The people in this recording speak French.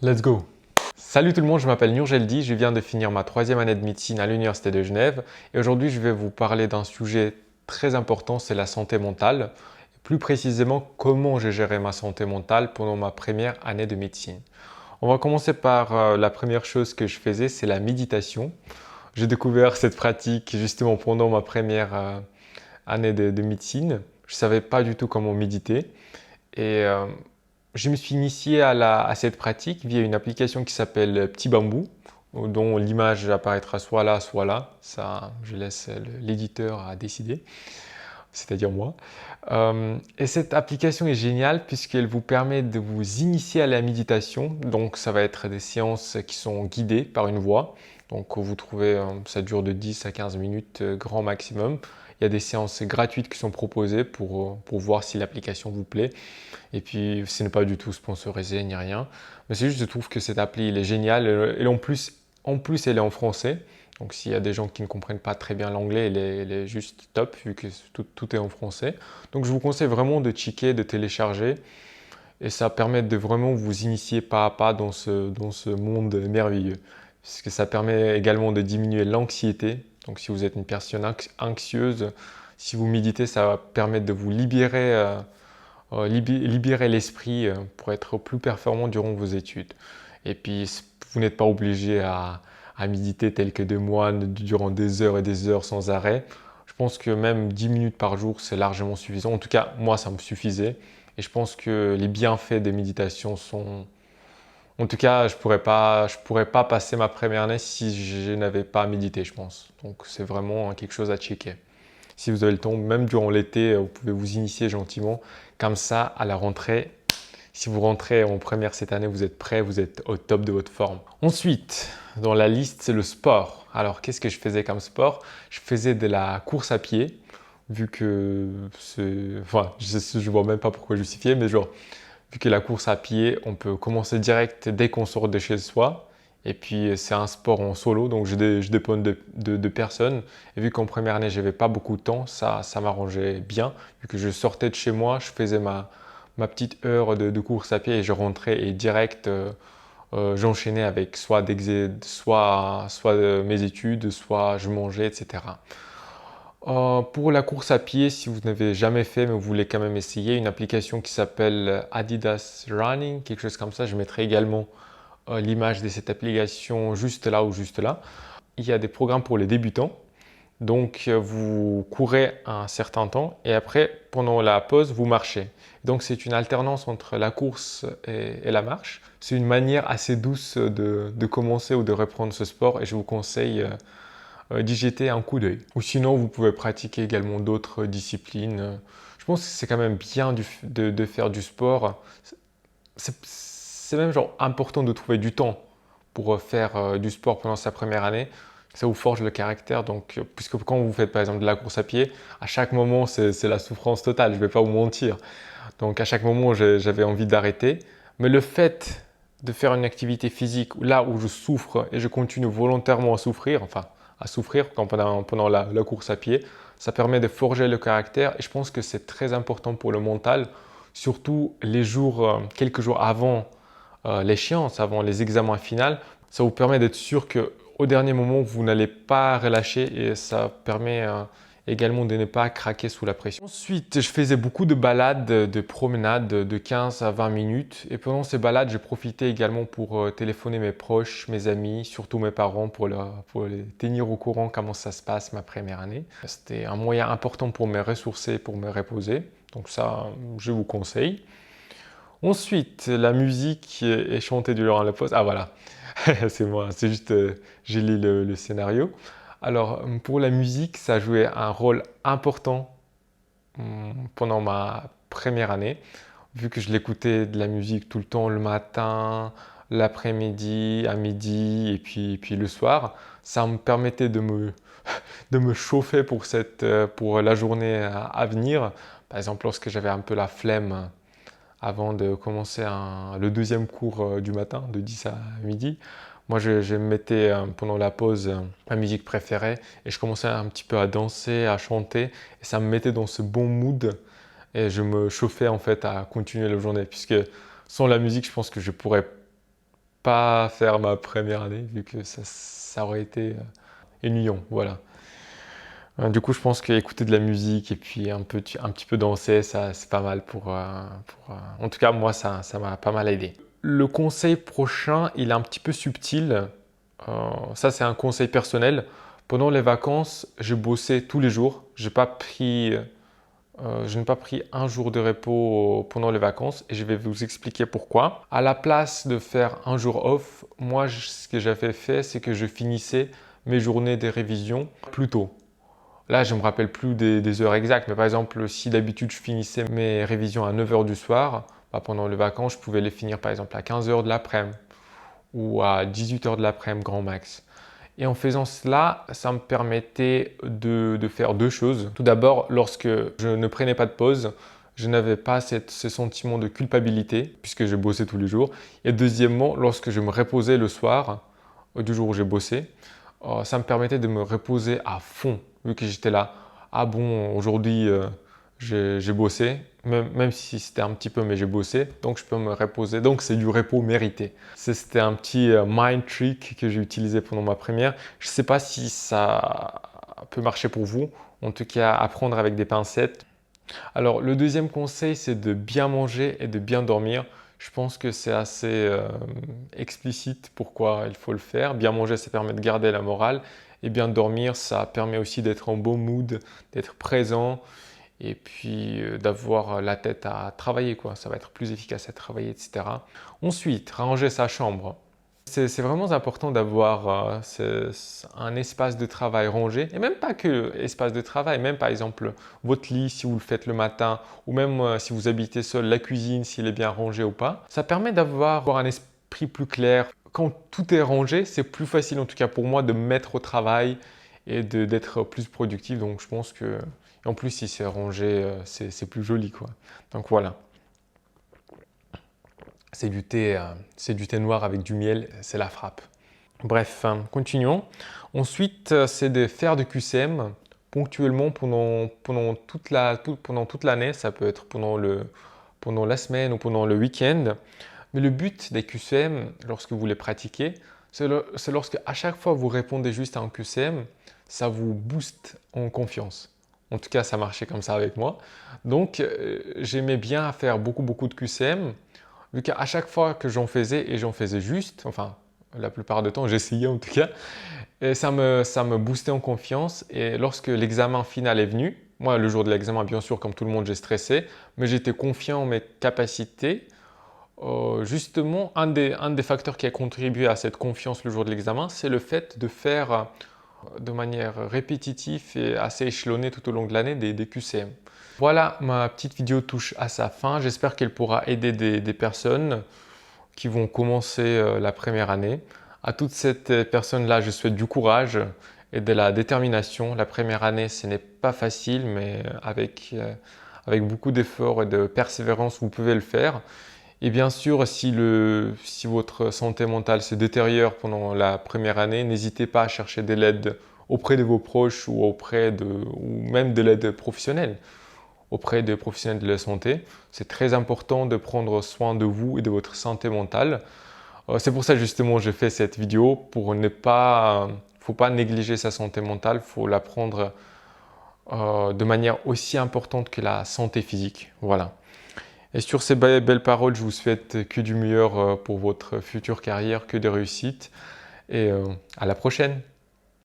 Let's go! Salut tout le monde, je m'appelle Nurgeldi, je viens de finir ma troisième année de médecine à l'Université de Genève et aujourd'hui je vais vous parler d'un sujet très important, c'est la santé mentale. Plus précisément, comment j'ai géré ma santé mentale pendant ma première année de médecine. On va commencer par la première chose que je faisais, c'est la méditation. J'ai découvert cette pratique justement pendant ma première année de médecine. Je ne savais pas du tout comment méditer et je me suis initié à cette pratique via une application qui s'appelle Petit Bambou, dont l'image apparaîtra soit là, soit là. Ça, je laisse l'éditeur à décider, c'est-à-dire moi. Et cette application est géniale puisqu'elle vous permet de vous initier à la méditation. Donc, ça va être des séances qui sont guidées par une voix. Donc, vous trouvez, ça dure de 10 à 15 minutes grand maximum. Il y a des séances gratuites qui sont proposées pour voir si l'application vous plaît. Et puis, ce n'est pas du tout sponsorisé ni rien. Mais c'est juste, je trouve que cette appli, elle est géniale. Et en plus, elle est en français. Donc, s'il y a des gens qui ne comprennent pas très bien l'anglais, elle est juste top vu que tout est en français. Donc, je vous conseille vraiment de checker, de télécharger. Et ça permet de vraiment vous initier pas à pas dans ce monde merveilleux. Parce que ça permet également de diminuer l'anxiété. Donc, si vous êtes une personne anxieuse, si vous méditez, ça va permettre de vous libérer l'esprit pour être plus performant durant vos études. Et puis, vous n'êtes pas obligé à méditer tel que des moines durant des heures et des heures sans arrêt. Je pense que même 10 minutes par jour, c'est largement suffisant. En tout cas, moi, ça me suffisait. Et je pense que les bienfaits des méditations sont... En tout cas, je pourrais pas passer ma première année si je n'avais pas médité, je pense. Donc, c'est vraiment quelque chose à checker. Si vous avez le temps, même durant l'été, vous pouvez vous initier gentiment. Comme ça, à la rentrée, si vous rentrez en première cette année, vous êtes prêt, vous êtes au top de votre forme. Ensuite, dans la liste, c'est le sport. Alors, qu'est-ce que je faisais comme sport? Je faisais de la course à pied, vu que enfin, je vois même pas pourquoi justifier, mais genre, vu que la course à pied, on peut commencer direct dès qu'on sort de chez soi. Et puis c'est un sport en solo, donc je dépends de personnes. Et vu qu'en première année, j'avais pas beaucoup de temps, ça m'arrangeait bien. Vu que je sortais de chez moi, je faisais ma petite heure de course à pied et je rentrais et direct, j'enchaînais avec soit mes études, soit je mangeais, etc. Pour la course à pied, si vous n'avez jamais fait mais vous voulez quand même essayer, une application qui s'appelle Adidas Running, quelque chose comme ça. Je mettrai également l'image de cette application juste là ou juste là. Il y a des programmes pour les débutants. Donc, vous courez un certain temps et après, pendant la pause, vous marchez. Donc, c'est une alternance entre la course et la marche. C'est une manière assez douce de commencer ou de reprendre ce sport et je vous conseille d'y jeter un coup d'œil. Ou sinon, vous pouvez pratiquer également d'autres disciplines. Je pense que c'est quand même bien de faire du sport. C'est même genre important de trouver du temps pour faire du sport pendant sa première année. Ça vous forge le caractère. Donc, puisque quand vous faites par exemple de la course à pied, à chaque moment, c'est la souffrance totale. Je ne vais pas vous mentir. Donc, à chaque moment, j'avais envie d'arrêter. Mais le fait de faire une activité physique là où je souffre et je continue volontairement à souffrir, enfin à souffrir pendant la course à pied, ça permet de forger le caractère et je pense que c'est très important pour le mental, surtout les jours, quelques jours avant l'échéance, avant les examens finaux. Ça vous permet d'être sûr qu'au dernier moment, vous n'allez pas relâcher et ça permet également de ne pas craquer sous la pression. Ensuite, je faisais beaucoup de balades, de promenades de 15 à 20 minutes. Et pendant ces balades, je profitais également pour téléphoner mes proches, mes amis, surtout mes parents pour les tenir au courant comment ça se passe ma première année. C'était un moyen important pour me ressourcer, pour me reposer. Donc ça, je vous conseille. Ensuite, la musique est chantée durant la pause. Ah voilà, c'est moi, c'est juste, j'ai lu le scénario. Alors, pour la musique, ça jouait un rôle important pendant ma première année, vu que je l'écoutais de la musique tout le temps, le matin, l'après-midi, à midi et puis le soir. Ça me permettait de me chauffer pour la journée à venir. Par exemple, lorsque j'avais un peu la flemme avant de commencer le deuxième cours du matin, de 10 à midi. Moi, je mettais pendant la pause ma musique préférée et je commençais un petit peu à danser, à chanter et ça me mettait dans ce bon mood et je me chauffais en fait à continuer la journée puisque sans la musique, je pense que je pourrais pas faire ma première année vu que ça aurait été ennuyant. Voilà. Du coup, je pense qu'écouter de la musique et puis un petit peu danser, ça, c'est pas mal en tout cas, moi, ça m'a pas mal aidé. Le conseil prochain, il est un petit peu subtil. Ça, c'est un conseil personnel. Pendant les vacances, je bossais tous les jours. Je n'ai pas pris un jour de repos pendant les vacances et je vais vous expliquer pourquoi. À la place de faire un jour off, moi, ce que j'avais fait, c'est que je finissais mes journées de révision plus tôt. Là, je ne me rappelle plus des heures exactes, mais par exemple, si d'habitude je finissais mes révisions à 9 heures du soir, bah, pendant les vacances, je pouvais les finir par exemple à 15 heures de l'après-midi ou à 18 heures de l'après-midi grand max. Et en faisant cela, ça me permettait de faire deux choses. Tout d'abord, lorsque je ne prenais pas de pause, je n'avais pas ce sentiment de culpabilité puisque je bossais tous les jours. Et deuxièmement, lorsque je me reposais le soir du jour où j'ai bossé, ça me permettait de me reposer à fond vu que j'étais là. Ah bon, aujourd'hui j'ai bossé, même si c'était un petit peu, mais j'ai bossé, donc je peux me reposer. Donc c'est du repos mérité. C'était un petit mind trick que j'ai utilisé pendant ma première. Je ne sais pas si ça peut marcher pour vous. En tout cas, apprendre avec des pincettes. Alors le deuxième conseil, c'est de bien manger et de bien dormir. Je pense que c'est assez explicite pourquoi il faut le faire. Bien manger, ça permet de garder la morale. Et bien dormir, ça permet aussi d'être en bon mood, d'être présent et puis d'avoir la tête à travailler, quoi. Ça va être plus efficace à travailler, etc. Ensuite, ranger sa chambre. C'est vraiment important d'avoir un espace de travail rangé, et même pas que espace de travail, même par exemple votre lit si vous le faites le matin, ou même si vous habitez seul, la cuisine s'il est bien rangé ou pas. Ça permet d'avoir un esprit plus clair. Quand tout est rangé, c'est plus facile en tout cas pour moi de me mettre au travail et d'être plus productif. Donc je pense que, et en plus si c'est rangé, c'est plus joli quoi. Donc voilà. C'est du thé noir avec du miel, c'est la frappe. Bref, continuons. Ensuite, c'est de faire du QCM ponctuellement pendant toute l'année. Ça peut être pendant la semaine ou pendant le week-end. Mais le but des QCM, lorsque vous les pratiquez, c'est lorsque à chaque fois vous répondez juste à un QCM, ça vous booste en confiance. En tout cas, ça marchait comme ça avec moi. Donc, j'aimais bien faire beaucoup de QCM vu qu'à chaque fois que j'en faisais, et j'en faisais juste, enfin la plupart du temps j'essayais en tout cas, et ça me boostait en confiance. Et lorsque l'examen final est venu, moi le jour de l'examen bien sûr comme tout le monde j'ai stressé, mais j'étais confiant en mes capacités. Justement, un des facteurs qui a contribué à cette confiance le jour de l'examen, c'est le fait de faire de manière répétitive et assez échelonnée tout au long de l'année des QCM. Voilà, ma petite vidéo touche à sa fin. J'espère qu'elle pourra aider des personnes qui vont commencer la première année. À toutes ces personnes-là, je souhaite du courage et de la détermination. La première année, ce n'est pas facile, mais avec beaucoup d'efforts et de persévérance, vous pouvez le faire. Et bien sûr, si votre santé mentale se détériore pendant la première année, n'hésitez pas à chercher de l'aide auprès de vos proches ou ou même de l'aide professionnelle auprès des professionnels de la santé. C'est très important de prendre soin de vous et de votre santé mentale. C'est pour ça justement que je fais cette vidéo pour faut pas négliger sa santé mentale, faut la prendre de manière aussi importante que la santé physique. Voilà. Et sur ces belles paroles, je vous souhaite que du meilleur pour votre future carrière, que des réussites et à la prochaine.